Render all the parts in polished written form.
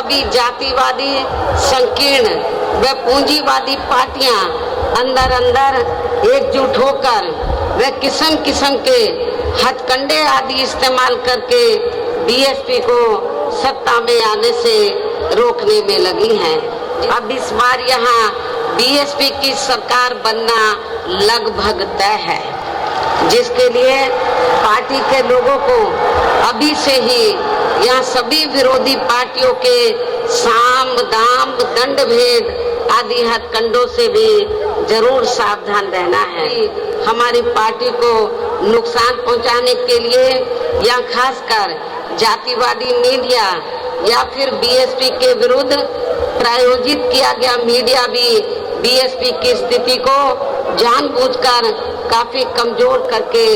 सभी जातिवादी संकीर्ण व पूंजीवादी पार्टियां अंदर अंदर एकजुट होकर व किस्म किस्म के हथकंडे आदि इस्तेमाल करके बीएसपी को सत्ता में आने से रोकने में लगी हैं। अब इस बार यहाँ बीएसपी की सरकार बनना लगभग तय है, जिसके लिए पार्टी के लोगों को अभी से ही यहाँ सभी विरोधी पार्टियों के साम दाम दंड भेद आदि हथकंडों से भी जरूर सावधान रहना है। हमारी पार्टी को नुकसान पहुंचाने के लिए या खासकर जातिवादी मीडिया या फिर बीएसपी के विरुद्ध प्रायोजित किया गया मीडिया भी बीएसपी की स्थिति को जानबूझकर काफी कमजोर करके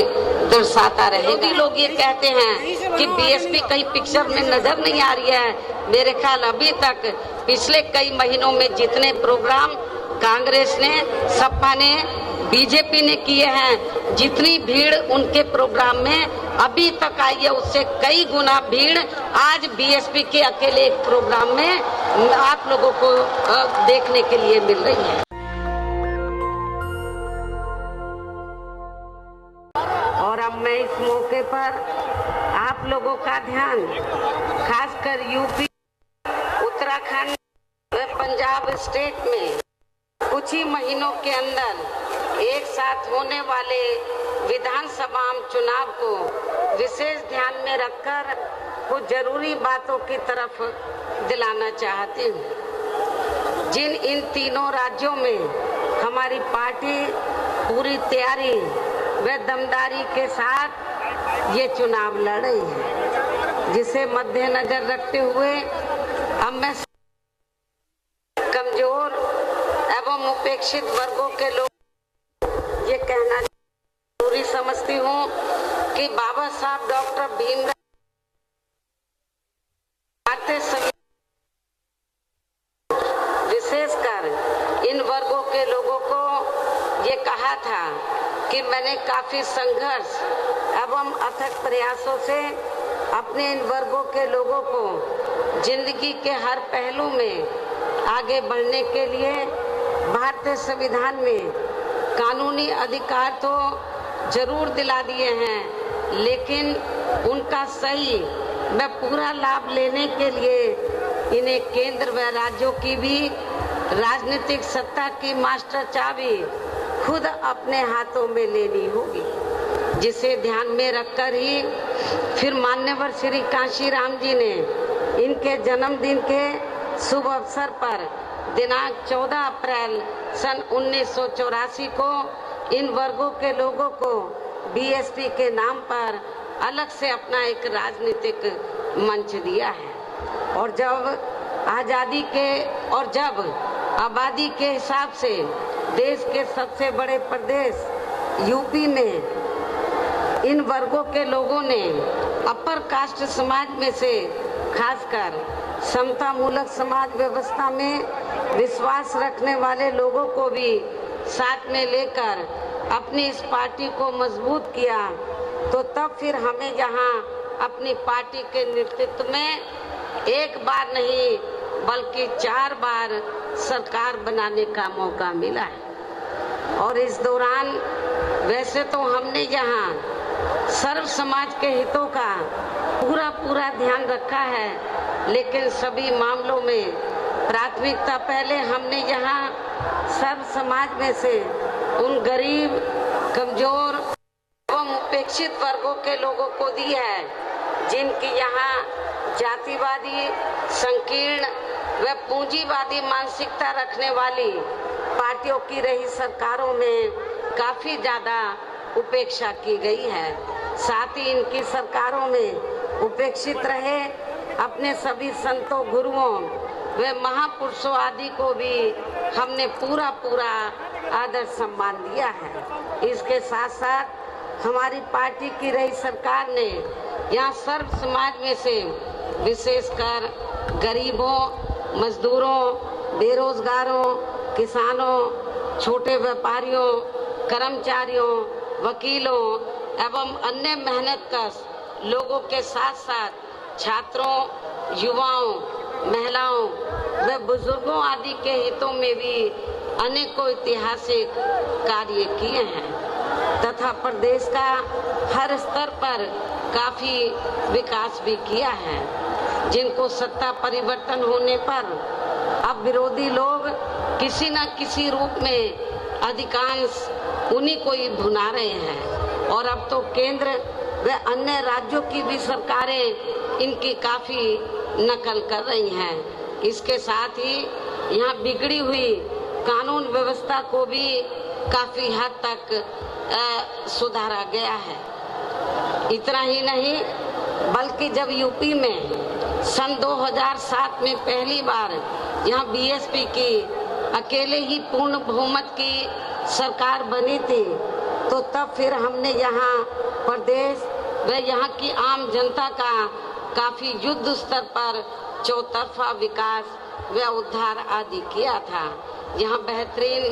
दर्शाता रहेगा। लोग ये कहते हैं कि बीएसपी कहीं पिक्चर में नजर नहीं आ रही है। मेरे ख्याल अभी तक पिछले कई महीनों में जितने प्रोग्राम कांग्रेस ने, सपा ने, बीजेपी ने किए हैं, जितनी भीड़ उनके प्रोग्राम में अभी तक आई है उससे कई गुना भीड़ आज बीएसपी के अकेले एक प्रोग्राम में आप लोगों को देखने के लिए मिल रही है। और अब मैं इस मौके पर आप लोगों का ध्यान खासकर यूपी, उत्तराखंड व पंजाब स्टेट में कुछ ही महीनों के अंदर एक साथ होने वाले विधानसभा चुनाव को विशेष ध्यान में रखकर कुछ जरूरी बातों की तरफ दिलाना चाहती हूँ। जिन इन तीनों राज्यों में हमारी पार्टी पूरी तैयारी व दमदारी के साथ ये चुनाव लड़ रही है, जिसे मद्देनजर रखते हुए अब मैं कमजोर एवं उपेक्षित वर्गों के लोग ये कहना जरूरी समझती हूँ कि बाबा साहब डॉक्टर भीमराव विशेषकर इन वर्गों के लोगों को ये कहा था कि मैंने काफी संघर्ष एवं अथक प्रयासों से अपने इन वर्गों के लोगों को जिंदगी के हर पहलू में आगे बढ़ने के लिए भारतीय संविधान में कानूनी अधिकार तो जरूर दिला दिए हैं, लेकिन उनका सही व पूरा लाभ लेने के लिए इन्हें केंद्र व राज्यों की भी राजनीतिक सत्ता की मास्टर चाबी खुद अपने हाथों में लेनी होगी, जिसे ध्यान में रखकर ही फिर मान्यवर श्री कांशीराम जी ने इनके जन्मदिन के शुभ अवसर पर दिनांक 14 अप्रैल सन 1984 को इन वर्गों के लोगों को बीएसपी के नाम पर अलग से अपना एक राजनीतिक मंच दिया है। और जब आबादी के हिसाब से देश के सबसे बड़े प्रदेश यूपी में इन वर्गों के लोगों ने अपर कास्ट समाज में से खासकर समता मूलक समाज व्यवस्था में विश्वास रखने वाले लोगों को भी साथ में लेकर अपनी इस पार्टी को मजबूत किया, तो तब फिर हमें यहाँ अपनी पार्टी के नेतृत्व में एक बार नहीं बल्कि 4 बार सरकार बनाने का मौका मिला है। और इस दौरान वैसे तो हमने यहाँ सर्व समाज के हितों का पूरा ध्यान रखा है, लेकिन सभी मामलों में प्राथमिकता पहले हमने यहाँ सर्व समाज में से उन गरीब, कमजोर एवं उपेक्षित वर्गों के लोगों को दी है, जिनकी यहाँ जातिवादी, संकीर्ण व पूंजीवादी मानसिकता रखने वाली पार्टियों की रही सरकारों में काफी ज्यादा उपेक्षा की गई है। साथ ही इनकी सरकारों में उपेक्षित रहे अपने सभी संतों, गुरुओं व महापुरुषों आदि को भी हमने पूरा आदर सम्मान दिया है। इसके साथ साथ हमारी पार्टी की रही सरकार ने यहाँ सर्व समाज में से विशेषकर गरीबों, मजदूरों, बेरोजगारों, किसानों, छोटे व्यापारियों, कर्मचारियों, वकीलों एवं अन्य मेहनतकश लोगों के साथ साथ छात्रों, युवाओं, महिलाओं व बुजुर्गों आदि के हितों में भी अनेकों ऐतिहासिक कार्य किए हैं तथा प्रदेश का हर स्तर पर काफी विकास भी किया है, जिनको सत्ता परिवर्तन होने पर अब विरोधी लोग किसी न किसी रूप में अधिकांश उन्हीं को ही भुना रहे हैं और अब तो केंद्र व अन्य राज्यों की भी सरकारें इनकी काफी नकल कर रही हैं। इसके साथ ही यहाँ बिगड़ी हुई कानून व्यवस्था को भी काफी हद तक सुधारा गया है। इतना ही नहीं बल्कि जब यूपी में सन 2007 में पहली बार यहाँ बीएसपी की अकेले ही पूर्ण बहुमत की सरकार बनी थी तो तब फिर हमने यहाँ प्रदेश व यहाँ की आम जनता का काफी युद्ध स्तर पर चौतरफा विकास व उद्धार आदि किया था। यहाँ बेहतरीन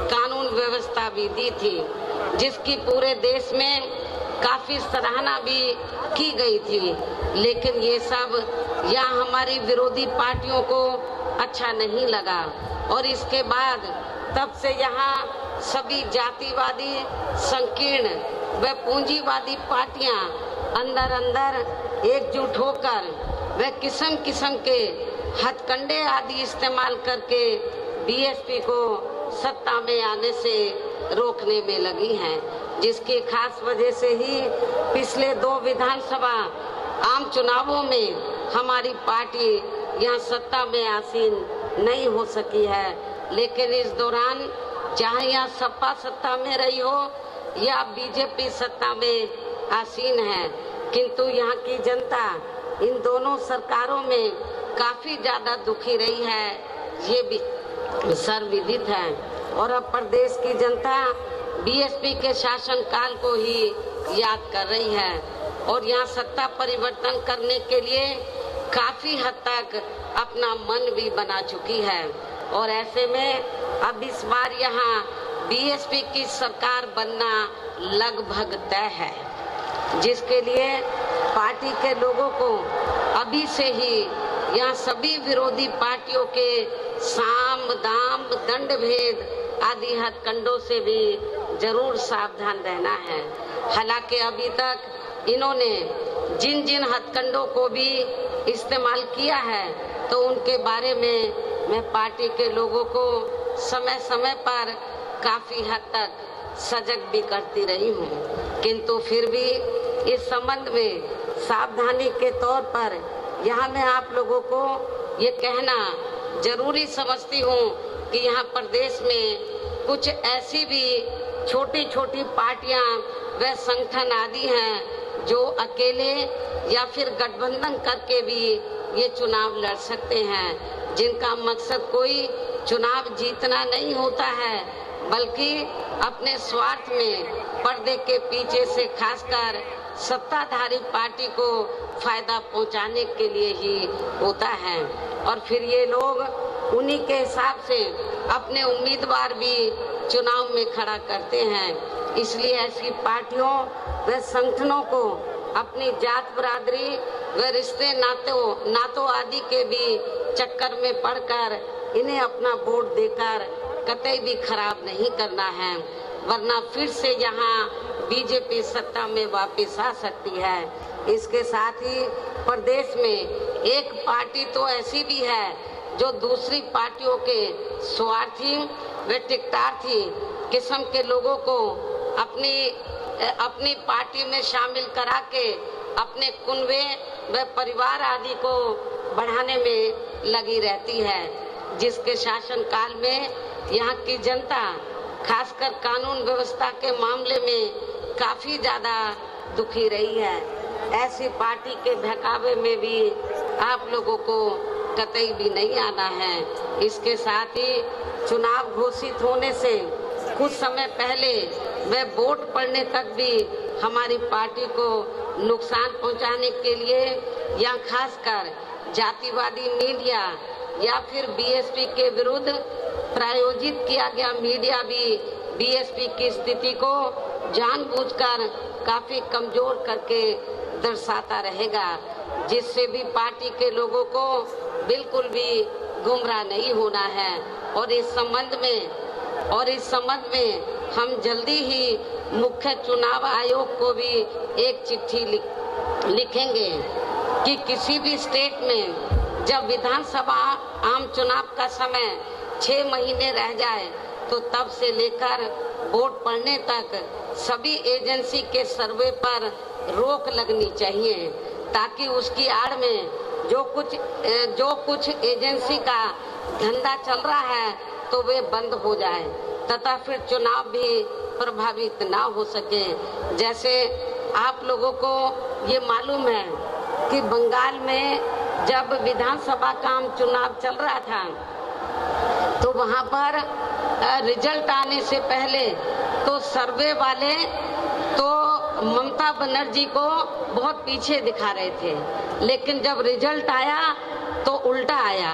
कानून व्यवस्था भी दी थी जिसकी पूरे देश में काफी सराहना भी की गई थी, लेकिन ये सब यहाँ हमारी विरोधी पार्टियों को अच्छा नहीं लगा और इसके बाद तब से यहाँ सभी जातिवादी संकीर्ण व पूंजीवादी पार्टियां अंदर अंदर एकजुट होकर व किस्म किस्म के हथकंडे आदि इस्तेमाल करके बीएसपी को सत्ता में आने से रोकने में लगी हैं, जिसकी खास वजह से ही पिछले 2 विधानसभा आम चुनावों में हमारी पार्टी यहाँ सत्ता में आसीन नहीं हो सकी है। लेकिन इस दौरान चाहे यहाँ सपा सत्ता में रही हो या बीजेपी सत्ता में आसीन है, किंतु यहाँ की जनता इन दोनों सरकारों में काफी ज्यादा दुखी रही है, ये भी सर्वविदित है। और अब प्रदेश की जनता बीएसपी के शासन काल को ही याद कर रही है और यहाँ सत्ता परिवर्तन करने के लिए काफी हद तक अपना मन भी बना चुकी है और ऐसे में अब इस बार यहाँ बीएसपी की सरकार बनना लगभग तय है, जिसके लिए पार्टी के लोगों को अभी से ही यहाँ सभी विरोधी पार्टियों के साम दाम दंड भेद आदि हथकंडों से भी जरूर सावधान रहना है। हालांकि अभी तक इन्होंने जिन जिन हथकंडों को भी इस्तेमाल किया है तो उनके बारे में मैं पार्टी के लोगों को समय समय पर काफी हद तक सजग भी करती रही हूँ, किंतु फिर भी इस संबंध में सावधानी के तौर पर यहाँ मैं आप लोगों को ये कहना जरूरी समझती हूँ कि यहाँ प्रदेश में कुछ ऐसी भी छोटी छोटी पार्टियां व संगठन आदि हैं जो अकेले या फिर गठबंधन करके भी ये चुनाव लड़ सकते हैं, जिनका मकसद कोई चुनाव जीतना नहीं होता है बल्कि अपने स्वार्थ में पर्दे के पीछे से खासकर सत्ताधारी पार्टी को फायदा पहुंचाने के लिए ही होता है और फिर ये लोग उन्हीं के हिसाब से अपने उम्मीदवार भी चुनाव में खड़ा करते हैं। इसलिए ऐसी पार्टियों व संगठनों को अपनी जात बरादरी व रिश्ते नातों आदि के भी चक्कर में पड़कर इन्हें अपना वोट देकर कतई भी खराब नहीं करना है, वरना फिर से यहाँ बीजेपी सत्ता में वापस आ सकती है। इसके साथ ही प्रदेश में एक पार्टी तो ऐसी भी है जो दूसरी पार्टियों के स्वार्थी व टिकटार्थी किस्म के लोगों को अपनी पार्टी में शामिल करा के अपने कुनबे व परिवार आदि को बढ़ाने में लगी रहती है, जिसके शासन काल में यहाँ की जनता खासकर कानून व्यवस्था के मामले में काफी ज्यादा दुखी रही है। ऐसी पार्टी के बहकावे में भी आप लोगों को कतई भी नहीं आना है। इसके साथ ही चुनाव घोषित होने से कुछ समय पहले वे वोट पड़ने तक भी हमारी पार्टी को नुकसान पहुंचाने के लिए या खासकर जातिवादी मीडिया या फिर बीएसपी के विरुद्ध प्रायोजित किया गया मीडिया भी बीएसपी की स्थिति को जानबूझकर काफी कमजोर करके दर्शाता रहेगा, जिससे भी पार्टी के लोगों को बिल्कुल भी गुमराह नहीं होना है। और इस संबंध में हम जल्दी ही मुख्य चुनाव आयोग को भी एक चिट्ठी लिखेंगे कि किसी भी स्टेट में जब विधानसभा आम चुनाव का समय 6 महीने रह जाए तो तब से लेकर वोट पड़ने तक सभी एजेंसी के सर्वे पर रोक लगनी चाहिए, ताकि उसकी आड़ में जो कुछ एजेंसी का धंधा चल रहा है तो वे बंद हो जाए तथा फिर चुनाव भी प्रभावित ना हो सके। जैसे आप लोगों को ये मालूम है कि बंगाल में जब विधानसभा का आम चुनाव चल रहा था तो वहाँ पर रिजल्ट आने से पहले तो सर्वे वाले तो ममता बनर्जी को बहुत पीछे दिखा रहे थे, लेकिन जब रिजल्ट आया तो उल्टा आया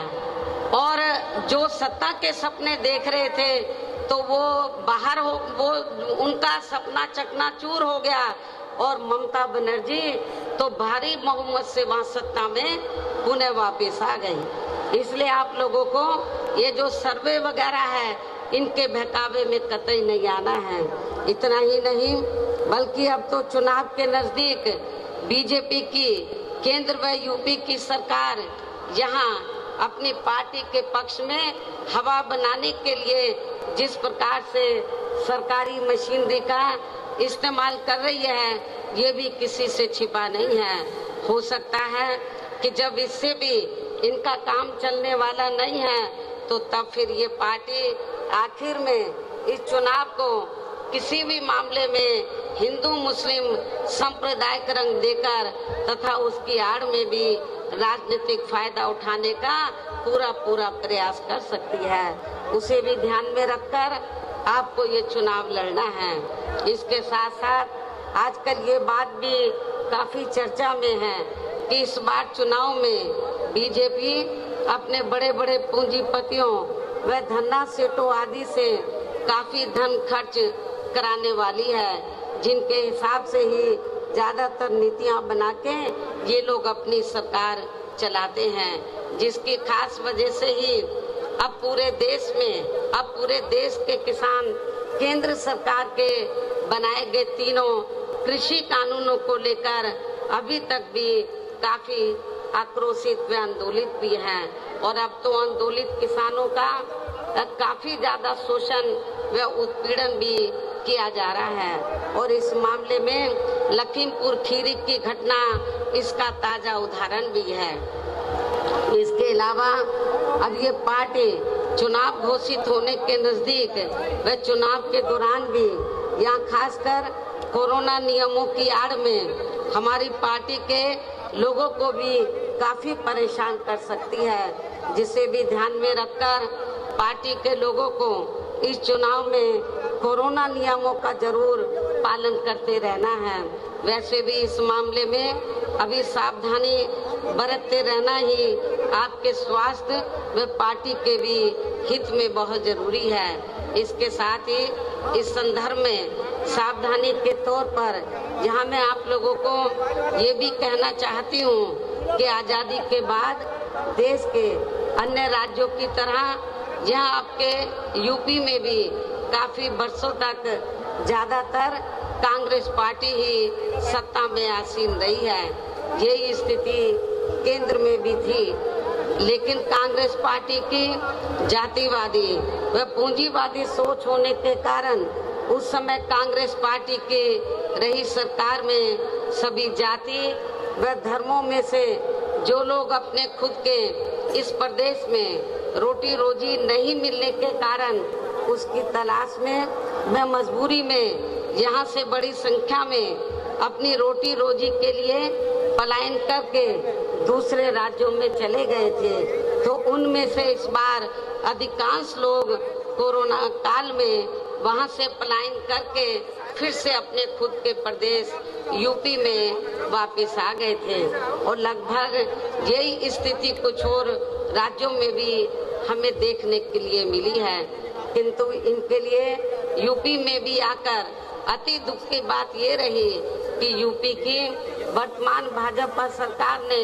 और जो सत्ता के सपने देख रहे थे तो वो उनका सपना चकनाचूर हो गया और ममता बनर्जी तो भारी बहुमत से वहाँ सत्ता में पुनः वापस आ गई। इसलिए आप लोगों को ये जो सर्वे वगैरह है इनके बहकावे में कतई नहीं आना है। इतना ही नहीं बल्कि अब तो चुनाव के नजदीक बीजेपी की केंद्र व यूपी की सरकार यहाँ अपनी पार्टी के पक्ष में हवा बनाने के लिए जिस प्रकार से सरकारी मशीनरी का इस्तेमाल कर रही है ये भी किसी से छिपा नहीं है। हो सकता है कि जब इससे भी इनका काम चलने वाला नहीं है तो तब फिर ये पार्टी आखिर में इस चुनाव को किसी भी मामले में हिंदू मुस्लिम सांप्रदायिक रंग देकर तथा उसकी आड़ में भी राजनीतिक फायदा उठाने का पूरा प्रयास कर सकती है। उसे भी ध्यान में रखकर आपको ये चुनाव लड़ना है। इसके साथ साथ आजकल ये बात भी काफी चर्चा में है कि इस बार चुनाव में बीजेपी अपने बड़े बड़े पूंजीपतियों व धन्ना सेठों आदि से काफी धन खर्च कराने वाली है, जिनके हिसाब से ही ज्यादातर नीतियां बना के ये लोग अपनी सरकार चलाते हैं, जिसकी खास वजह से ही अब पूरे देश के किसान केंद्र सरकार के बनाए गए तीनों कृषि कानूनों को लेकर अभी तक भी काफी आक्रोशित व आंदोलित भी हैं और अब तो आंदोलित किसानों का काफी ज्यादा शोषण व उत्पीड़न भी किया जा रहा है और इस मामले में लखीमपुर खीरी की घटना इसका ताजा उदाहरण भी है। इसके अलावा अब ये पार्टी चुनाव घोषित होने के नजदीक व चुनाव के दौरान भी यहाँ खासकर कोरोना नियमों की आड़ में हमारी पार्टी के लोगों को भी काफी परेशान कर सकती है, जिसे भी ध्यान में रखकर पार्टी के लोगों को इस चुनाव में कोरोना नियमों का जरूर पालन करते रहना है। वैसे भी इस मामले में अभी सावधानी बरतते रहना ही आपके स्वास्थ्य व पार्टी के भी हित में बहुत जरूरी है। इसके साथ ही इस संदर्भ में सावधानी के तौर पर यहाँ मैं आप लोगों को ये भी कहना चाहती हूँ कि आज़ादी के बाद देश के अन्य राज्यों की तरह यहाँ आपके यूपी में भी काफी वर्षों तक ज्यादातर कांग्रेस पार्टी ही सत्ता में आसीन रही है। यही स्थिति केंद्र में भी थी, लेकिन कांग्रेस पार्टी की जातिवादी व पूंजीवादी सोच होने के कारण उस समय कांग्रेस पार्टी की रही सरकार में सभी जाति व धर्मों में से जो लोग अपने खुद के इस प्रदेश में रोटी रोजी नहीं मिलने के कारण उसकी तलाश में व मजबूरी में यहाँ से बड़ी संख्या में अपनी रोटी रोजी के लिए पलायन करके दूसरे राज्यों में चले गए थे। तो उनमें से इस बार अधिकांश लोग कोरोना काल में वहाँ से पलायन करके फिर से अपने खुद के प्रदेश यूपी में वापस आ गए थे और लगभग यही स्थिति कुछ और राज्यों में भी हमें देखने के लिए मिली है। किंतु इनके लिए यूपी में भी आकर अति दुख की बात ये रही कि यूपी की वर्तमान भाजपा सरकार ने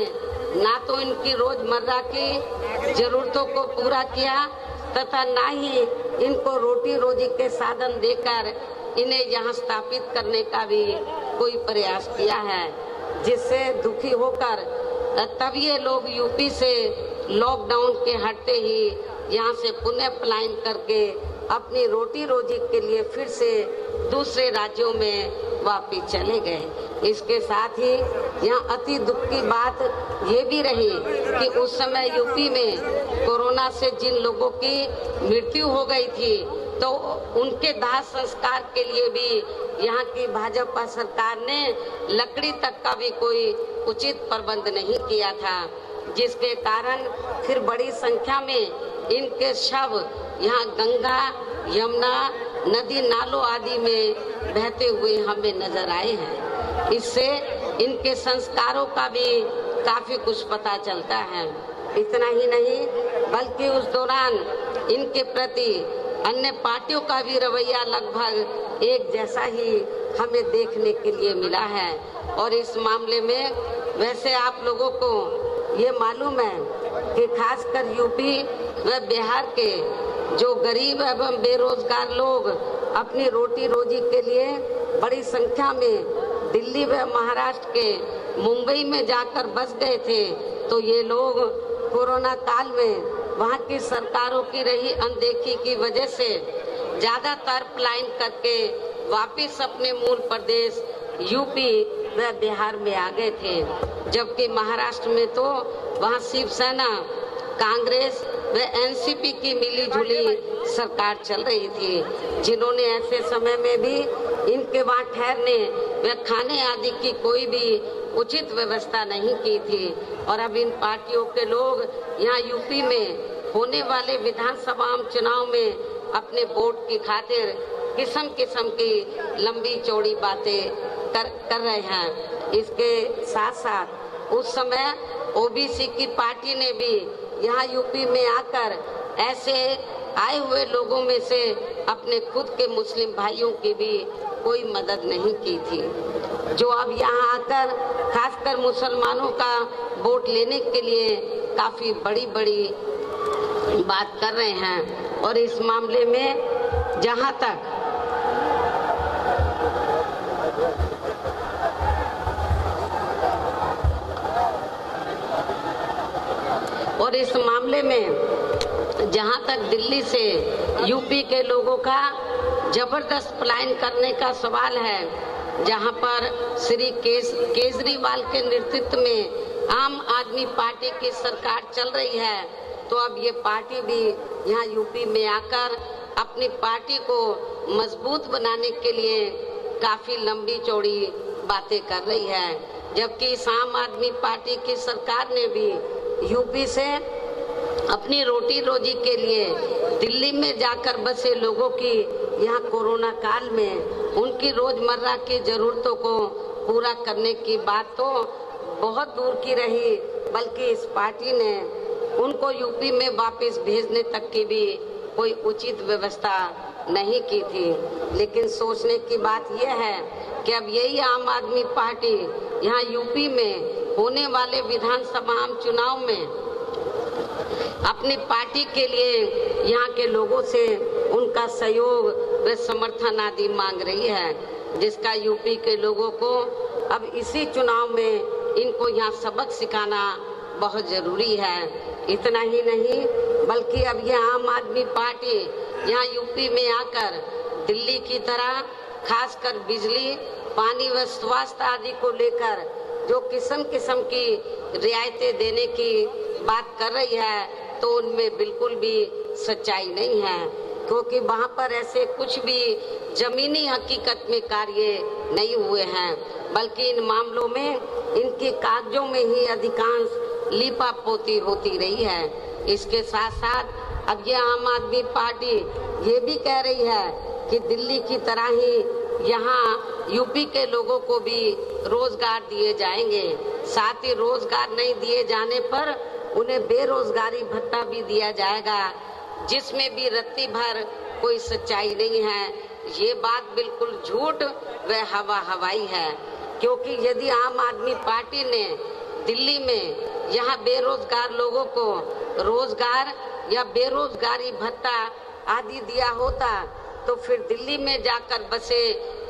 ना तो इनकी रोजमर्रा की जरूरतों को पूरा किया तथा ना ही इनको रोटी रोजी के साधन देकर इन्हें यहाँ स्थापित करने का भी कोई प्रयास किया है, जिससे दुखी होकर तब ये लोग यूपी से लॉकडाउन के हटते ही यहाँ से पुनः पलायन करके अपनी रोटी रोजी के लिए फिर से दूसरे राज्यों में वापिस चले गए। इसके साथ ही यहाँ अति दुख की बात ये भी रही कि उस समय यूपी में कोरोना से जिन लोगों की मृत्यु हो गई थी तो उनके दाह संस्कार के लिए भी यहाँ की भाजपा सरकार ने लकड़ी तक का भी कोई उचित प्रबंध नहीं किया था, जिसके कारण फिर बड़ी संख्या में इनके शव यहाँ गंगा, यमुना, नदी नालों आदि में बहते हुए हमें नजर आए हैं। इससे इनके संस्कारों का भी काफी कुछ पता चलता है। इतना ही नहीं बल्कि उस दौरान इनके प्रति अन्य पार्टियों का भी रवैया लगभग एक जैसा ही हमें देखने के लिए मिला है। और इस मामले में वैसे आप लोगों को ये मालूम है कि खासकर यूपी व बिहार के जो गरीब एवं बेरोजगार लोग अपनी रोटी रोजी के लिए बड़ी संख्या में दिल्ली व महाराष्ट्र के मुंबई में जाकर बस गए थे, तो ये लोग कोरोना काल में वहाँ की सरकारों की रही अनदेखी की वजह से ज्यादातर पलायन करके वापिस अपने मूल प्रदेश यूपी व बिहार में आ गए थे, जबकि महाराष्ट्र में तो वहाँ शिवसेना, कांग्रेस व एनसीपी की मिलीजुली सरकार चल रही थी, जिन्होंने ऐसे समय में भी इनके वहाँ ठहरने व खाने आदि की कोई भी उचित व्यवस्था नहीं की थी। और अब इन पार्टियों के लोग यहाँ यूपी में होने वाले विधानसभा चुनाव में अपने वोट की खातिर किस्म किस्म की लंबी चौड़ी बातें कर रहे हैं। इसके साथ साथ उस समय ओबीसी की पार्टी ने भी यहाँ यूपी में आकर ऐसे आए हुए लोगों में से अपने खुद के मुस्लिम भाइयों की भी कोई मदद नहीं की थी, जो अब यहाँ आकर खासकर मुसलमानों का वोट लेने के लिए काफी बड़ी बड़ी बात कर रहे हैं। और इस मामले में जहाँ तक दिल्ली से यूपी के लोगों का जबरदस्त पलायन करने का सवाल है, जहां पर श्री केजरीवाल के नेतृत्व में आम आदमी पार्टी की सरकार चल रही है, तो अब ये पार्टी भी यहाँ यूपी में आकर अपनी पार्टी को मजबूत बनाने के लिए काफी लंबी चौड़ी बातें कर रही है। जबकि इस आम आदमी पार्टी की सरकार ने भी यूपी से अपनी रोटी रोजी के लिए दिल्ली में जाकर बसे लोगों की यहाँ कोरोना काल में उनकी रोजमर्रा की जरूरतों को पूरा करने की बात तो बहुत दूर की रही, बल्कि इस पार्टी ने उनको यूपी में वापस भेजने तक की भी कोई उचित व्यवस्था नहीं की थी। लेकिन सोचने की बात यह है कि अब यही आम आदमी पार्टी यहाँ यूपी में होने वाले विधानसभा चुनाव में अपनी पार्टी के लिए यहाँ के लोगों से उनका सहयोग व समर्थन आदि मांग रही है, जिसका यूपी के लोगों को अब इसी चुनाव में इनको यहाँ सबक सिखाना बहुत जरूरी है। इतना ही नहीं बल्कि अब यह आम आदमी पार्टी यहाँ यूपी में आकर दिल्ली की तरह खासकर बिजली, पानी व स्वास्थ्य आदि को लेकर जो किस्म किस्म की रियायतें देने की बात कर रही है, तो उनमें बिल्कुल भी सच्चाई नहीं है, क्योंकि वहाँ पर ऐसे कुछ भी जमीनी हकीकत में कार्य नहीं हुए हैं, बल्कि इन मामलों में इनके कागजों में ही अधिकांश लीपापोती होती रही है। इसके साथ साथ अब ये आम आदमी पार्टी ये भी कह रही है कि दिल्ली की तरह ही यहाँ यूपी के लोगों को भी रोजगार दिए जाएंगे, साथ ही रोजगार नहीं दिए जाने पर उन्हें बेरोजगारी भत्ता भी दिया जाएगा, जिसमें भी रत्ती भर कोई सच्चाई नहीं है। ये बात बिल्कुल झूठ व हवाई है, क्योंकि यदि आम आदमी पार्टी ने दिल्ली में यहाँ बेरोजगार लोगों को रोजगार या बेरोजगारी भत्ता आदि दिया होता तो फिर दिल्ली में जाकर बसे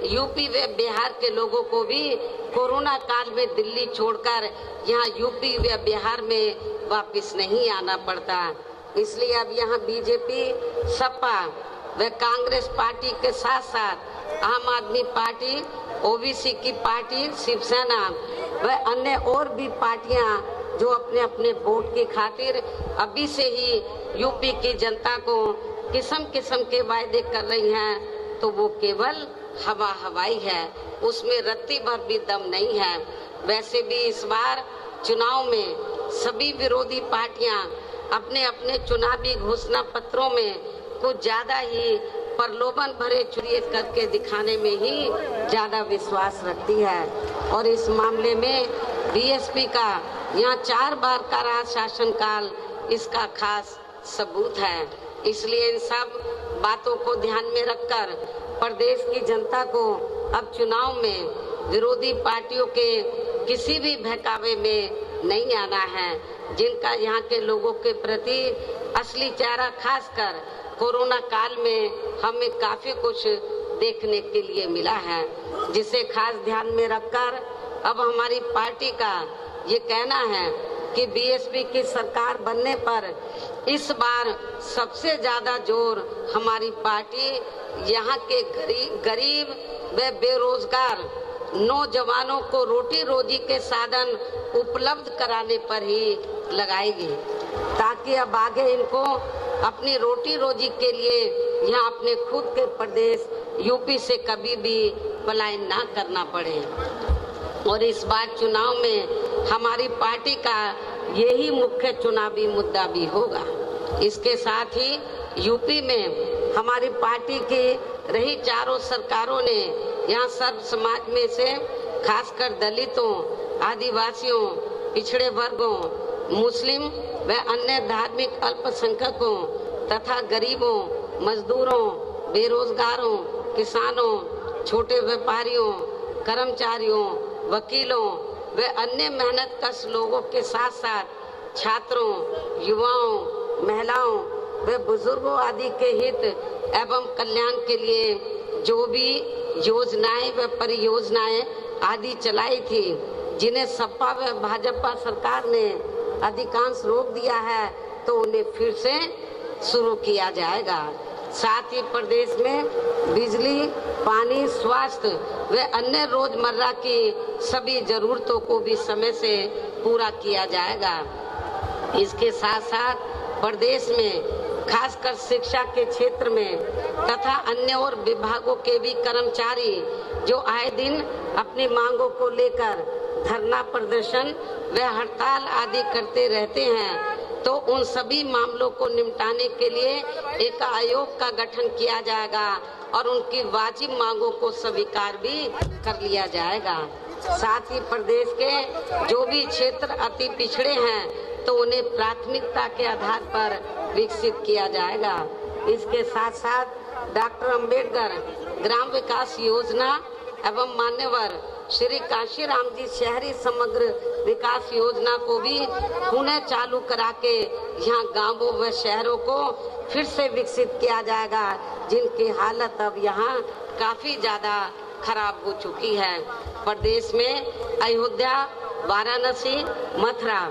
यूपी व बिहार के लोगों को भी कोरोना काल में दिल्ली छोड़कर यहाँ यूपी व बिहार में वापस नहीं आना पड़ता। इसलिए अब यहाँ बीजेपी, सपा व कांग्रेस पार्टी के साथ साथ आम आदमी पार्टी, ओबीसी की पार्टी, शिवसेना व अन्य और भी पार्टियां जो अपने अपने वोट की खातिर अभी से ही यूपी की जनता को किस्म किस्म के वायदे कर रही हैं, तो वो केवल हवाई है, उसमें रत्ती भर भी दम नहीं है। वैसे भी इस बार चुनाव में सभी विरोधी पार्टियां अपने अपने चुनावी घोषणा पत्रों में कुछ ज्यादा ही प्रलोभन भरे चुरिये करके दिखाने में ही ज्यादा विश्वास रखती है और इस मामले में बीएसपी का यहाँ 4 बार का राज शासनकाल इसका खास सबूत है। इसलिए इन सब बातों को ध्यान में रखकर प्रदेश की जनता को अब चुनाव में विरोधी पार्टियों के किसी भी बहकावे में नहीं आना है। जिनका यहाँ के लोगों के प्रति असली चेहरा खासकर कोरोना काल में हमें काफी कुछ देखने के लिए मिला है, जिसे खास ध्यान में रखकर अब हमारी पार्टी का ये कहना है कि बीएसपी की सरकार बनने पर इस बार सबसे ज्यादा जोर हमारी पार्टी यहाँ के गरीब व बेरोजगार नौजवानों को रोटी रोजी के साधन उपलब्ध कराने पर ही लगाएगी, ताकि अब आगे इनको अपनी रोटी रोजी के लिए यहाँ अपने खुद के प्रदेश यूपी से कभी भी पलायन ना करना पड़े। और इस बार चुनाव में हमारी पार्टी का यही मुख्य चुनावी मुद्दा भी होगा। इसके साथ ही यूपी में हमारी पार्टी की रही चारों सरकारों ने यहाँ सर्व समाज में से खासकर दलितों, आदिवासियों, पिछड़े वर्गों, मुस्लिम व अन्य धार्मिक अल्पसंख्यकों तथा गरीबों, मजदूरों, बेरोजगारों, किसानों, छोटे व्यापारियों, कर्मचारियों, वकीलों व अन्य मेहनतकश लोगों के साथ साथ छात्रों, युवाओं, महिलाओं व बुजुर्गों आदि के हित एवं कल्याण के लिए जो भी योजनाएं व परियोजनाएं आदि चलाई थी, जिन्हें सपा व भाजपा सरकार ने अधिकांश रोक दिया है, तो उन्हें फिर से शुरू किया जाएगा। साथ ही प्रदेश में बिजली, पानी, स्वास्थ्य व अन्य रोजमर्रा की सभी जरूरतों को भी समय से पूरा किया जाएगा। इसके साथ साथ प्रदेश में खासकर शिक्षा के क्षेत्र में तथा अन्य और विभागों के भी कर्मचारी जो आए दिन अपनी मांगों को लेकर धरना प्रदर्शन व हड़ताल आदि करते रहते हैं, तो उन सभी मामलों को निपटाने के लिए एक आयोग का गठन किया जाएगा और उनकी वाजिब मांगों को स्वीकार भी कर लिया जाएगा। साथ ही प्रदेश के जो भी क्षेत्र अति पिछड़े हैं, तो उन्हें प्राथमिकता के आधार पर विकसित किया जाएगा। इसके साथ साथ डॉक्टर अंबेडकर ग्राम विकास योजना एवं मान्यवर श्री काशीराम जी शहरी समग्र विकास योजना को भी पुनः चालू करा के यहाँ गांवों व शहरों को फिर से विकसित किया जाएगा, जिनकी हालत अब यहाँ काफी ज्यादा खराब हो चुकी है। प्रदेश में अयोध्या, वाराणसी, मथुरा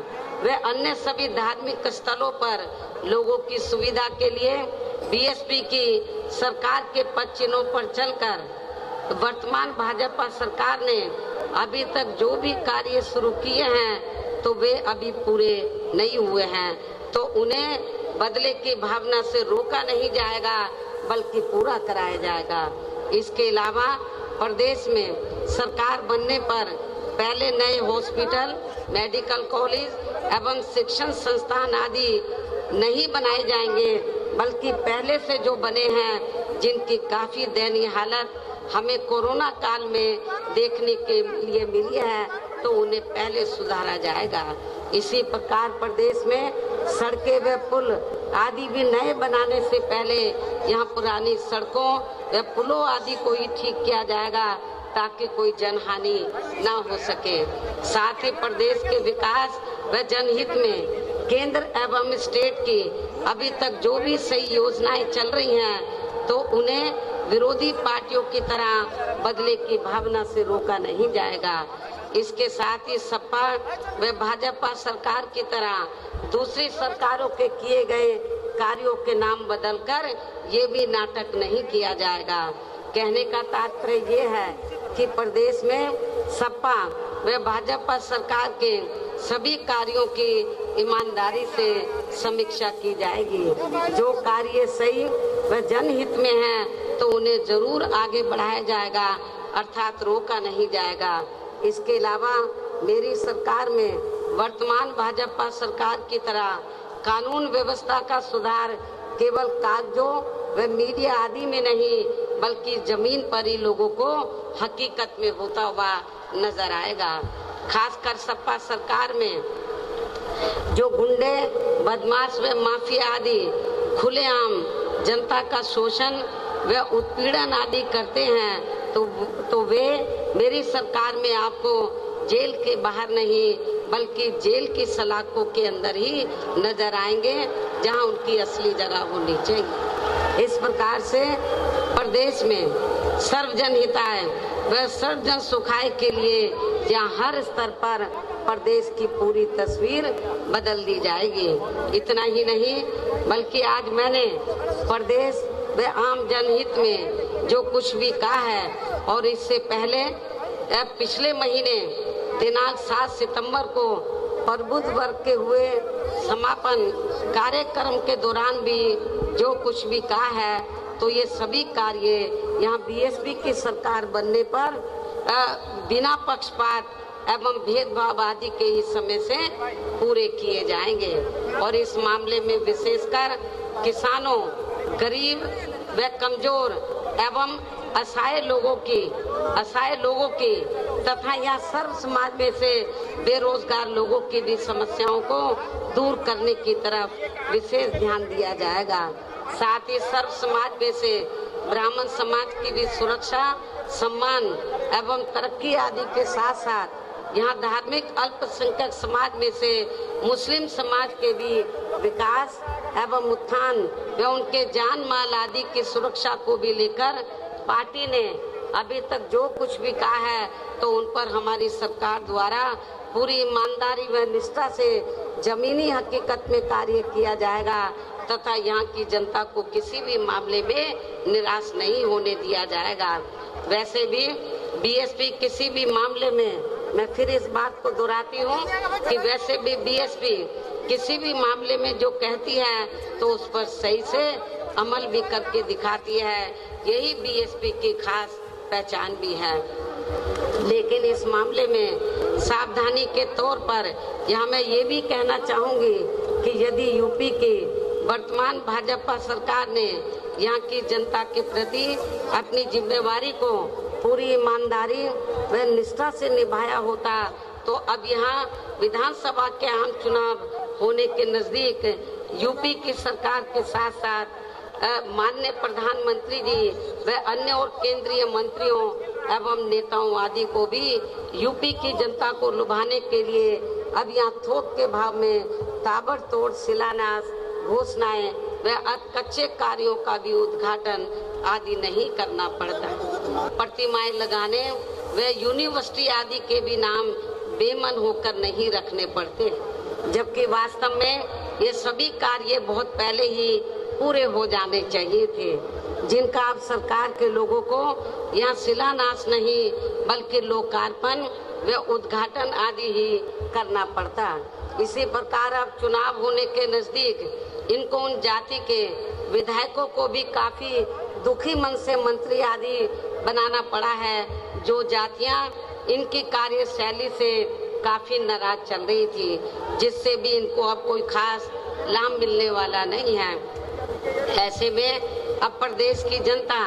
व अन्य सभी धार्मिक स्थलों पर लोगों की सुविधा के लिए बीएसपी की सरकार के पद चिन्हों पर चलकर वर्तमान भाजपा सरकार ने अभी तक जो भी कार्य शुरू किए हैं, तो वे अभी पूरे नहीं हुए हैं, तो उन्हें बदले की भावना से रोका नहीं जाएगा, बल्कि पूरा कराया जाएगा। इसके अलावा प्रदेश में सरकार बनने पर पहले नए हॉस्पिटल, मेडिकल कॉलेज एवं शिक्षण संस्थान आदि नहीं बनाए जाएंगे, बल्कि पहले से जो बने हैं, जिनकी काफी दयनीय हालत हमें कोरोना काल में देखने के लिए मिली है, तो उन्हें पहले सुधारा जाएगा। इसी प्रकार प्रदेश में सड़कें व पुल आदि भी नए बनाने से पहले यहाँ पुरानी सड़कों व पुलों आदि को ही ठीक किया जाएगा, ताकि कोई जनहानि ना हो सके। साथ ही प्रदेश के विकास व जनहित में केंद्र एवं स्टेट की अभी तक जो भी सही योजनाएं चल रही हैं तो उन्हें विरोधी पार्टियों की तरह बदले की भावना से रोका नहीं जाएगा। इसके साथ ही सपा व भाजपा सरकार की तरह दूसरी सरकारों के किए गए कार्यों के नाम बदलकर ये भी नाटक नहीं किया जाएगा। कहने का तात्पर्य ये है कि प्रदेश में सपा व भाजपा सरकार के सभी कार्यों की ईमानदारी से समीक्षा की जाएगी। जो कार्य सही व जनहित में है तो उन्हें जरूर आगे बढ़ाया जाएगा, अर्थात रोका नहीं जाएगा। इसके अलावा मेरी सरकार में वर्तमान भाजपा सरकार की तरह कानून व्यवस्था का सुधार केवल कागजों व मीडिया आदि में नहीं बल्कि जमीन पर ही लोगों को हकीकत में होता हुआ नजर आएगा। खासकर सपा सरकार में जो गुंडे, बदमाश व माफिया आदि खुलेआम जनता का शोषण व उत्पीड़न आदि करते हैं तो वे मेरी सरकार में आपको जेल के बाहर नहीं बल्कि जेल की सलाखों के अंदर ही नजर आएंगे, जहां उनकी असली जगह होनी चाहिए। इस प्रकार से प्रदेश में सर्वजन हिताय व सर्वजन सुखाय के लिए जहां हर स्तर पर प्रदेश की पूरी तस्वीर बदल दी जाएगी। इतना ही नहीं बल्कि आज मैंने प्रदेश व आम जनहित में जो कुछ भी कहा है और इससे पहले पिछले महीने दिनांक 7 सितंबर को प्रबुद्ध वर्ग के हुए समापन कार्यक्रम के दौरान भी जो कुछ भी कहा है तो ये सभी कार्य यहाँ बीएसपी की सरकार बनने पर बिना पक्षपात एवं भेदभाव आदि के ही समय से पूरे किए जाएंगे। और इस मामले में विशेषकर किसानों, गरीब व कमजोर एवं असहाय लोगों की तथा यहाँ सर्व समाज में से बेरोजगार लोगों की भी समस्याओं को दूर करने की तरफ विशेष ध्यान दिया जाएगा। साथ ही सर्व समाज में से ब्राह्मण समाज की भी सुरक्षा, सम्मान एवं तरक्की आदि के साथ साथ यहाँ धार्मिक अल्पसंख्यक समाज में से मुस्लिम समाज के भी विकास एवं उत्थान व उनके जान माल आदि की सुरक्षा को भी लेकर पार्टी ने अभी तक जो कुछ भी कहा है तो उन पर हमारी सरकार द्वारा पूरी ईमानदारी व निष्ठा से जमीनी हकीकत में कार्य किया जाएगा तथा यहाँ की जनता को किसी भी मामले में निराश नहीं होने दिया जाएगा। वैसे भी बीएसपी किसी भी मामले में, मैं फिर इस बात को दोहराती हूँ कि वैसे भी बीएसपी किसी भी मामले में जो कहती है तो उस पर सही से अमल भी करके दिखाती है। यही बीएसपी की खास पहचान भी है। लेकिन इस मामले में सावधानी के तौर पर यहाँ मैं ये भी कहना चाहूँगी कि यदि यूपी की वर्तमान भाजपा सरकार ने यहाँ की जनता के प्रति अपनी जिम्मेवारी को पूरी ईमानदारी व निष्ठा से निभाया होता तो अब यहाँ विधानसभा के आम चुनाव होने के नजदीक यूपी की सरकार के साथ साथ माननीय प्रधानमंत्री जी व अन्य और केंद्रीय मंत्रियों एवं नेताओं आदि को भी यूपी की जनता को लुभाने के लिए अब यहाँ थोक के भाव में ताबड़तोड़ शिलान्यास, घोषणाएं व कच्चे कार्यों का भी उद्घाटन आदि नहीं करना पड़ता। प्रतिमाएं लगाने व यूनिवर्सिटी आदि के भी नाम बेमन होकर नहीं रखने पड़ते, जबकि वास्तव में ये सभी कार्य बहुत पहले ही पूरे हो जाने चाहिए थे, जिनका अब सरकार के लोगों को यहाँ शिलान्यास नहीं बल्कि लोकार्पण व उद्घाटन आदि ही करना पड़ता। इसी प्रकार अब चुनाव होने के नजदीक इनको उन जाति के विधायकों को भी काफी दुखी मन से मंत्री आदि बनाना पड़ा है, जो जातियां इनकी कार्यशैली से काफी नाराज चल रही थी, जिससे भी इनको अब कोई खास लाभ मिलने वाला नहीं है। ऐसे में अब प्रदेश की जनता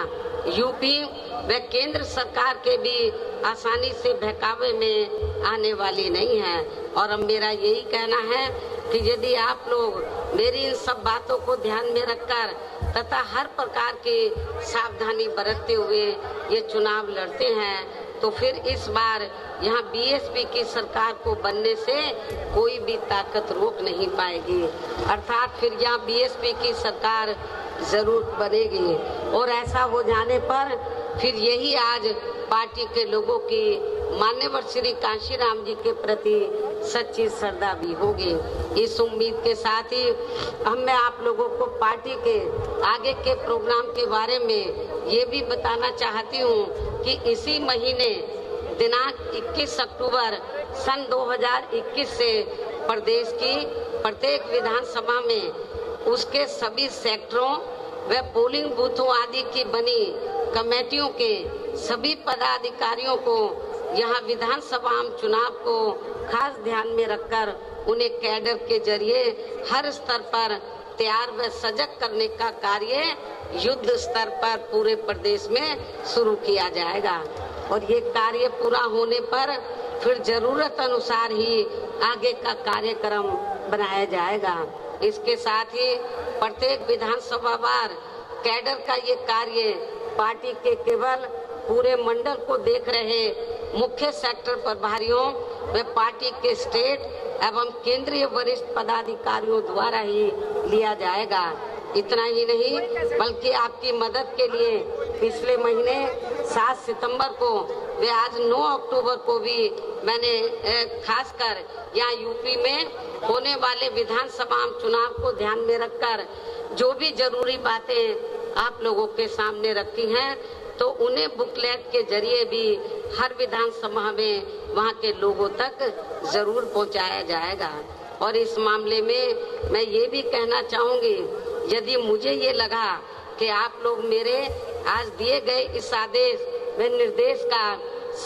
यूपी व केंद्र सरकार के भी आसानी से बहकावे में आने वाली नहीं है। और अब मेरा यही कहना है कि यदि आप लोग मेरी इन सब बातों को ध्यान में रखकर तथा हर प्रकार की सावधानी बरतते हुए ये चुनाव लड़ते हैं तो फिर इस बार यहाँ बीएसपी की सरकार को बनने से कोई भी ताकत रोक नहीं पाएगी। अर्थात फिर यहाँ बीएसपी की सरकार जरूर बनेगी और ऐसा हो जाने पर फिर यही आज पार्टी के लोगों की मान्यवर श्री कांशीराम जी के प्रति सच्ची श्रद्धा भी होगी। इस उम्मीद के साथ ही मैं आप लोगों को पार्टी के आगे के प्रोग्राम के बारे में ये भी बताना चाहती हूँ कि इसी महीने दिनांक 21 अक्टूबर सन 2021 से प्रदेश की प्रत्येक विधानसभा में उसके सभी सेक्टरों व पोलिंग बूथों आदि की बनी कमेटियों के सभी पदाधिकारियों को यहाँ विधानसभा चुनाव को खास ध्यान में रखकर उन्हें कैडर के जरिए हर स्तर पर तैयार व सजग करने का कार्य युद्ध स्तर पर पूरे प्रदेश में शुरू किया जाएगा और ये कार्य पूरा होने पर फिर जरूरत अनुसार ही आगे का कार्यक्रम बनाया जाएगा। इसके साथ ही प्रत्येक विधानसभा वार कैडर का ये कार्य पार्टी के केवल पूरे मंडल को देख रहे मुख्य सेक्टर प्रभारियों व पार्टी के स्टेट एवं केंद्रीय वरिष्ठ पदाधिकारियों द्वारा ही लिया जाएगा। इतना ही नहीं बल्कि आपकी मदद के लिए पिछले महीने 7 सितंबर को वे आज 9 अक्टूबर को भी मैंने खासकर यहाँ यूपी में होने वाले विधानसभा चुनाव को ध्यान में रखकर जो भी जरूरी बातें आप लोगों के सामने रखी हैं तो उन्हें बुकलेट के जरिए भी हर विधानसभा में वहाँ के लोगों तक जरूर पहुँचाया जाएगा। और इस मामले में मैं ये भी कहना चाहूँगी, यदि मुझे ये लगा कि आप लोग मेरे आज दिए गए इस आदेश व निर्देश का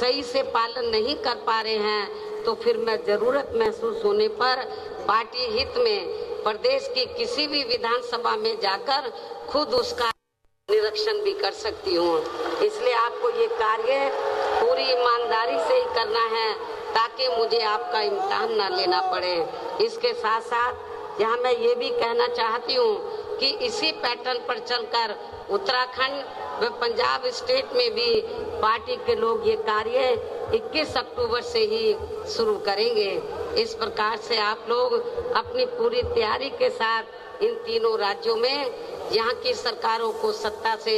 सही से पालन नहीं कर पा रहे हैं तो फिर मैं जरूरत महसूस होने पर पार्टी हित में प्रदेश की किसी भी विधानसभा में जाकर खुद उसका निरीक्षण भी कर सकती हूँ। इसलिए आपको ये कार्य पूरी ईमानदारी से ही करना है ताकि मुझे आपका इम्तिहान न लेना पड़े। इसके साथ साथ यहाँ मैं ये भी कहना चाहती हूँ कि इसी पैटर्न पर चलकर उत्तराखंड व पंजाब स्टेट में भी पार्टी के लोग ये कार्य 21 अक्टूबर से ही शुरू करेंगे। इस प्रकार से आप लोग अपनी पूरी तैयारी के साथ इन तीनों राज्यों में यहाँ की सरकारों को सत्ता से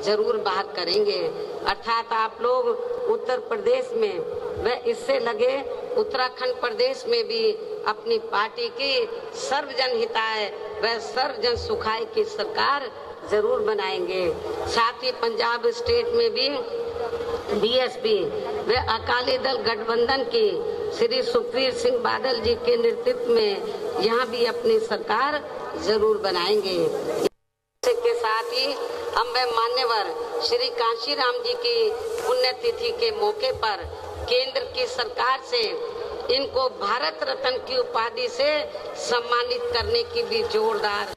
जरूर बाहर करेंगे। अर्थात आप लोग उत्तर प्रदेश में व इससे लगे उत्तराखंड प्रदेश में भी अपनी पार्टी की सर्वजन हिताय व सर्वजन सुखाय की सरकार जरूर बनाएंगे। साथ ही पंजाब स्टेट में भी बीएसपी व अकाली दल गठबंधन की श्री सुखबीर सिंह बादल जी के नेतृत्व में यहाँ भी अपनी सरकार जरूर बनाएंगे। के साथ ही हम मान्यवर श्री कांशीराम जी की पुण्यतिथि के मौके पर केंद्र की सरकार से इनको भारत रत्न की उपाधि से सम्मानित करने की भी जोरदार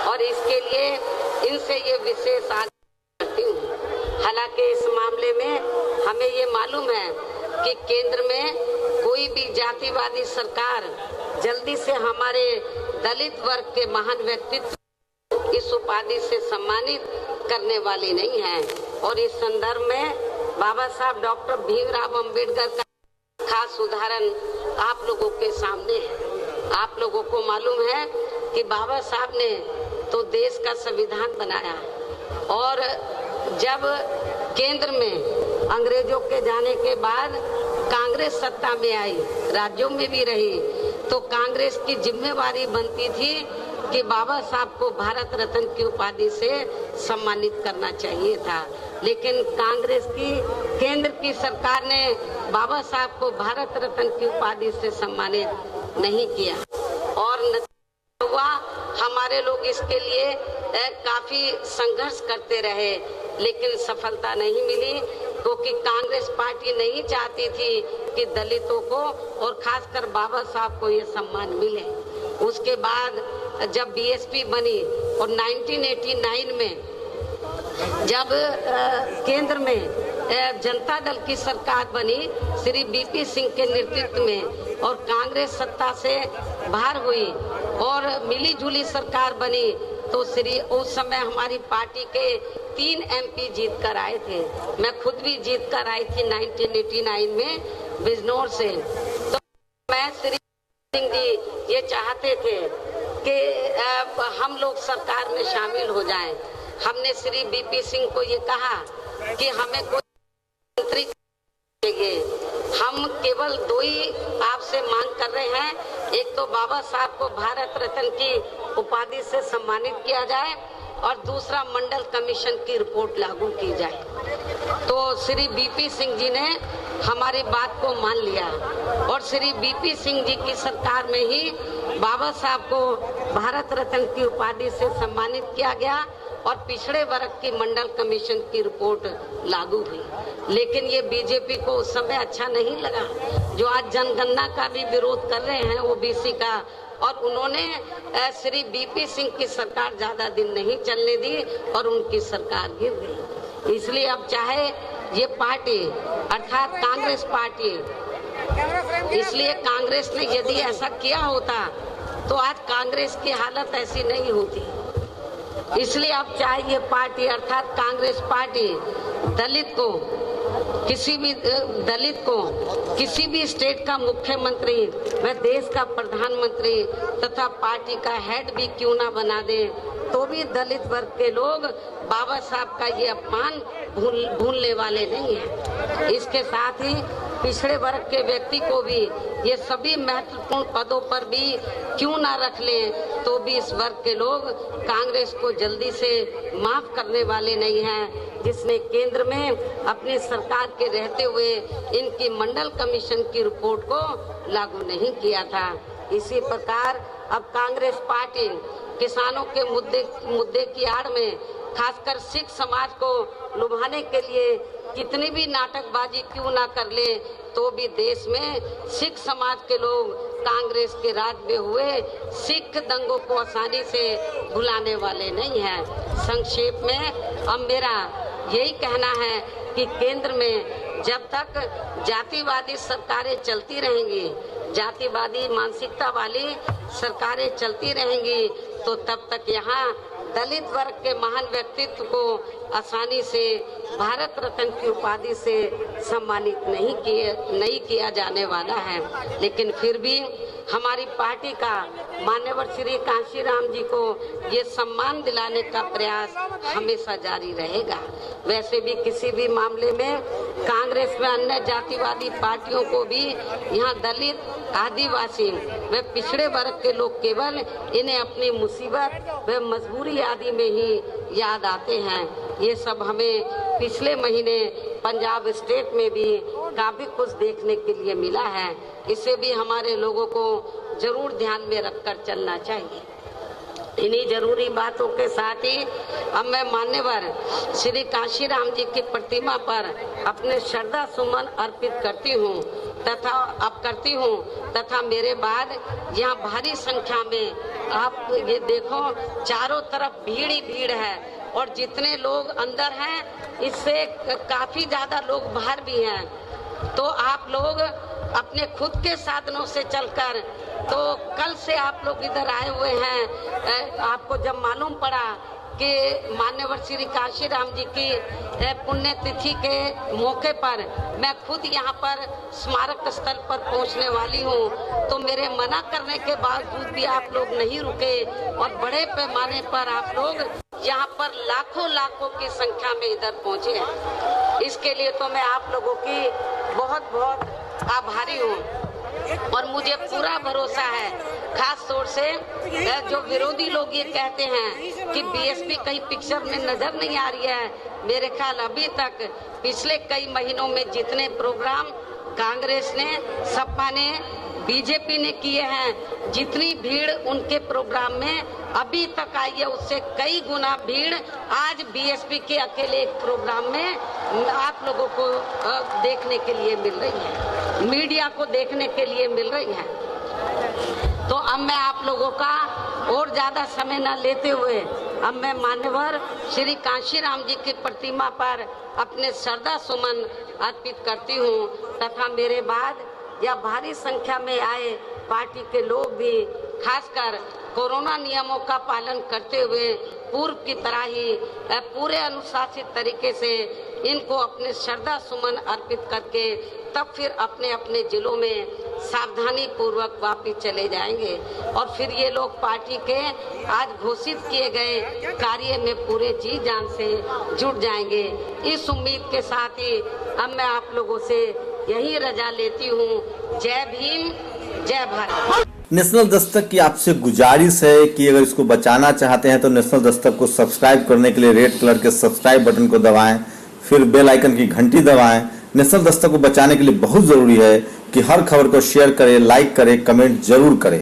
और इसके लिए इनसे ये विशेष आग्रह करती हूँ। हालांकि इस मामले में हमें ये मालूम है कि केंद्र में कोई भी जातिवादी सरकार जल्दी से हमारे दलित वर्ग के महान व्यक्तित्व इस उपाधि से सम्मानित करने वाली नहीं है। और इस संदर्भ में बाबा साहब डॉक्टर भीमराव अंबेडकर का खास उदाहरण आप लोगों के सामने है। आप लोगों को मालूम है कि बाबा साहब ने तो देश का संविधान बनाया और जब केंद्र में अंग्रेजों के जाने के बाद कांग्रेस सत्ता में आई, राज्यों में भी रही, तो कांग्रेस की जिम्मेवारी बनती थी कि बाबा साहब को भारत रत्न की उपाधि से सम्मानित करना चाहिए था। लेकिन कांग्रेस की केंद्र की सरकार ने बाबा साहब को भारत रत्न की उपाधि से सम्मानित नहीं किया और हुआ हमारे लोग इसके लिए काफी संघर्ष करते रहे, लेकिन सफलता नहीं मिली क्योंकि कांग्रेस पार्टी नहीं चाहती थी कि दलितों को और खासकर बाबा साहब को ये सम्मान मिले। उसके बाद जब बीएसपी बनी और 1989 में जब केंद्र में जनता दल की सरकार बनी श्री बीपी सिंह के नेतृत्व में और कांग्रेस सत्ता से बाहर हुई और मिली जुली सरकार बनी तो श्री उस समय हमारी पार्टी के 3 MP जीत कर आए थे। मैं खुद भी जीत कर आई थी 1989 में बिजनौर से। तो मैं श्री सिंह जी ये चाहते थे कि हम लोग सरकार में शामिल हो जाएं। हमने श्री BP सिंह को ये कहा कि हमें कोई मंत्री देंगे, हम केवल 2 ही आपसे मांग कर रहे हैं। एक तो बाबा साहब को भारत रत्न की उपाधि से सम्मानित किया जाए और दूसरा मंडल कमीशन की रिपोर्ट लागू की जाए। तो श्री BP सिंह जी ने हमारी बात को मान लिया और श्री BP सिंह जी की सरकार में ही बाबा साहब को भारत रत्न की उपाधि से सम्मानित किया गया और पिछड़े वर्ग की मंडल कमीशन की रिपोर्ट लागू हुई। लेकिन ये बीजेपी को उस समय अच्छा नहीं लगा, जो आज जनगणना का भी विरोध कर रहे हैं OBC का, और उन्होंने श्री BP सिंह की सरकार ज्यादा दिन नहीं चलने दी और उनकी सरकार गिर गई। इसलिए अब चाहे ये पार्टी अर्थात कांग्रेस पार्टी, इसलिए कांग्रेस ने यदि ऐसा किया होता तो आज कांग्रेस की हालत ऐसी नहीं होती। इसलिए अब चाहे ये पार्टी अर्थात कांग्रेस पार्टी दलित को किसी भी स्टेट का मुख्यमंत्री व देश का प्रधानमंत्री तथा पार्टी का हेड भी क्यों ना बना दे, तो भी दलित वर्ग के लोग बाबा साहब का ये अपमान भूलने वाले नहीं हैं। इसके साथ ही पिछड़े वर्ग के व्यक्ति को भी ये सभी महत्वपूर्ण पदों पर भी क्यों ना रख लें, तो भी इस वर्ग के लोग कांग्रेस को जल्दी से माफ करने वाले नहीं हैं, जिसने केंद्र में अपनी सरकार के रहते हुए इनकी मंडल कमीशन की रिपोर्ट को लागू नहीं किया था। इसी प्रकार अब कांग्रेस पार्टी किसानों के मुद्दे की आड़ में खासकर सिख समाज को लुभाने के लिए कितनी भी नाटकबाजी क्यों ना कर ले, तो भी देश में सिख समाज के लोग कांग्रेस के राज में हुए सिख दंगों को आसानी से भुलाने वाले नहीं हैं। संक्षेप में अब मेरा यही कहना है कि केंद्र में जब तक जातिवादी सरकारें चलती रहेंगी, जातिवादी मानसिकता वाली सरकारें चलती रहेंगी, तो तब तक यहाँ दलित वर्ग के महान व्यक्तित्व को आसानी से भारत रत्न की उपाधि से सम्मानित नहीं किया जाने वाला है। लेकिन फिर भी हमारी पार्टी का मान्यवर श्री कांशीराम जी को ये सम्मान दिलाने का प्रयास हमेशा जारी रहेगा। वैसे भी किसी भी मामले में कांग्रेस में अन्य जातिवादी पार्टियों को भी यहाँ दलित, आदिवासी व पिछड़े वर्ग के लोग केवल इन्हें अपनी मुसीबत व मजबूरी आदि में ही याद आते हैं। ये सब हमें पिछले महीने पंजाब स्टेट में भी काफी कुछ देखने के लिए मिला है। इसे भी हमारे लोगों को जरूर ध्यान में रखकर चलना चाहिए। इन्हीं जरूरी बातों के साथ ही अब मैं मान्यवर श्री कांशीराम जी की प्रतिमा पर अपने श्रद्धा सुमन अर्पित करती हूँ तथा मेरे बाद यहाँ भारी संख्या में आप ये देखो चारों तरफ भीड़ ही भीड़ है और जितने लोग अंदर हैं इससे काफी ज्यादा लोग बाहर भी हैं। तो आप लोग अपने खुद के साधनों से चलकर, तो कल से आप लोग इधर आए हुए हैं। आपको जब मालूम पड़ा कि मान्यवर श्री कांशीराम जी की पुण्यतिथि के मौके पर मैं खुद यहाँ पर स्मारक स्थल पर पहुँचने वाली हूँ, तो मेरे मना करने के बावजूद भी आप लोग नहीं रुके और बड़े पैमाने पर आप लोग यहाँ पर लाखों की संख्या में इधर पहुँचे हैं। इसके लिए तो मैं आप लोगों की बहुत आभारी हूँ और मुझे पूरा भरोसा है, खास तौर से जो विरोधी लोग ये कहते हैं कि बीएसपी कहीं पिक्चर में नजर नहीं आ रही है। मेरे ख्याल अभी तक पिछले कई महीनों में जितने प्रोग्राम कांग्रेस ने, सपा ने, बीजेपी ने किए हैं, जितनी भीड़ उनके प्रोग्राम में अभी तक आई है उससे कई गुना भीड़ आज बीएसपी के अकेले एक प्रोग्राम में आप लोगों को देखने के लिए मिल रही है, मीडिया को देखने के लिए मिल रही है। तो अब मैं आप लोगों का और ज्यादा समय न लेते हुए अब मैं मान्यवर श्री कांशीराम जी की प्रतिमा पर अपने श्रद्धा सुमन अर्पित करती हूँ तथा मेरे बाद या भारी संख्या में आए पार्टी के लोग भी, खासकर कोरोना नियमों का पालन करते हुए पूर्व की तरह ही पूरे अनुशासित तरीके से इनको अपने श्रद्धा सुमन अर्पित करके तब फिर अपने अपने जिलों में सावधानी पूर्वक वापिस चले जाएंगे और फिर ये लोग पार्टी के आज घोषित किए गए कार्य में पूरे जी जान से जुट जाएंगे। इस उम्मीद के साथ ही अब मैं आप लोगों से यही रजा लेती हूँ। जय भीम, जय भारत। नेशनल दस्तक की आपसे गुजारिश है कि अगर इसको बचाना चाहते हैं तो नेशनल दस्तक को सब्सक्राइब करने के लिए रेड कलर के सब्सक्राइब बटन को दबाएं, फिर बेल आइकन की घंटी दबाएं। नेशनल दस्तक को बचाने के लिए बहुत जरूरी है कि हर खबर को शेयर करें, लाइक करें, कमेंट जरूर करें।